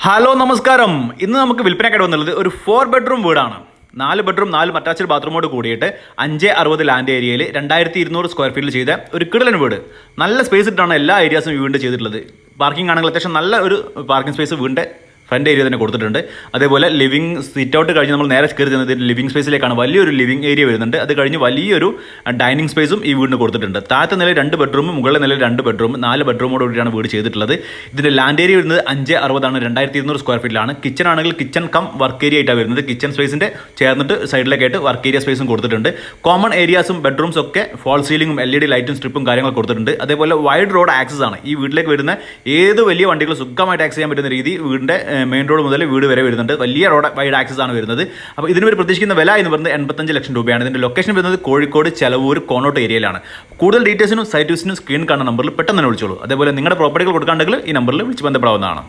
Hello നമസ്കാരം. ഇന്ന് നമുക്ക് വിൽപ്പനക്കായിട്ട് വന്നുള്ളത് ഒരു 4 ബെഡ്റൂം വീടാണ്. 4 ബെഡ്റൂം 4 അറ്റാച്ച്ഡ് ബാത്റൂമോട് കൂടിയിട്ട് 560 ലാൻഡ് ഏരിയയിൽ 2200 സ്ക്വയർ ഫീറ്റിൽ ചെയ്ത ഒരു കിടലൻ വീട്. നല്ല സ്പേസ് ഇട്ടാണ് എല്ലാ ഏരിയാസും വീടിൻ്റെ ചെയ്തിട്ടുള്ളത്. പാർക്കിംഗ് ആണെങ്കിൽ അത്യാവശ്യം നല്ല ഒരു പാർക്കിംഗ് സ്പേസ് വീടിൻ്റെ ഫ്രണ്ട് ഏരിയ തന്നെ കൊടുത്തിട്ടുണ്ട്. അതേപോലെ ലിവിംഗ് സിറ്റ് ഔട്ട് കഴിഞ്ഞ് നമ്മൾ നേരെ കയറി ചെന്നത് ലിവിംഗ് സ്പേസിലേക്കാണ്. വലിയൊരു ലിവിംഗ് ഏരിയ വരുന്നുണ്ട്. അത് കഴിഞ്ഞ് വലിയൊരു ഡൈനിങ് സ്പേസും ഈ വീടിന് കൊടുത്തിട്ടുണ്ട്. താഴത്തെ നിലയിൽ 2 ബെഡ്റൂം, മുകളിലെ നിലയിൽ 2 ബെഡ്റൂം, 4 ബെഡ്റൂമോട് കൂടിയാണ് വീട് ചെയ്തിട്ടുള്ളത്. ഇതിൻ്റെ ലാൻഡ് ഏരിയ വരുന്നത് 560 ആണ്, 2200 സ്ക്വയർ ഫീറ്റിലാണ്. കിച്ചൺ ആണെങ്കിൽ കിച്ചൺ കം വർക്ക് ഏരിയ ആയിട്ടാണ് വരുന്നത്. കിച്ചൺ സ്പേസിൻ്റെ ചേർന്നിട്ട് സൈഡിലേക്കായിട്ട് വർക്ക് ഏരിയ സ്പേസും കൊടുത്തിട്ടുണ്ട്. കോമൺ ഏരിയാസും ബെഡ്റൂംസും ഒക്കെ ഫോൾ സീലിംഗും LED ലൈറ്റും സ്ട്രിപ്പും കാര്യങ്ങൾ കൊടുത്തിട്ടുണ്ട്. അതേപോലെ വൈഡ് റോഡ് ആക്സസ് ആണ്. ഈ വീട്ടിലേക്ക് വരുന്ന ഏത് വലിയ വണ്ടികൾ സുഖമായിട്ട് ആക്സസ് ചെയ്യാൻ പറ്റുന്ന രീതി വീടിൻ്റെ മെയിൻ റോഡ് മുതൽ വീട് വരെ വരുന്നുണ്ട്. വലിയ റോഡ് വൈഡ് ആക്സസ് ആണ് വരുന്നത്. അപ്പോൾ ഇതിന് ഒരു പ്രതീക്ഷിക്കുന്ന വില എന്ന് പറയുന്നത് 85 ലക്ഷം രൂപയാണ്. ഇതിൻ്റെ ലൊക്കേഷൻ വരുന്നത് കോഴിക്കോട് ചെലവൂർ കോണോട്ട് ഏരിയയിലാണ്. കൂടുതൽ ഡീറ്റെയിൽസിനും സൈറ്റ് വിസിറ്റിനും സ്ക്രീൻ കാണുന്ന നമ്പറിൽ പെട്ടെന്ന് തന്നെ വിളിച്ചോളൂ. അതേപോലെ നിങ്ങളുടെ പ്രോപ്പർട്ടികൾ കൊടുക്കാണ്ടെങ്കിൽ ഈ നമ്പറിൽ വിളിച്ച് ബന്ധപ്പെടാവുന്നതാണ്.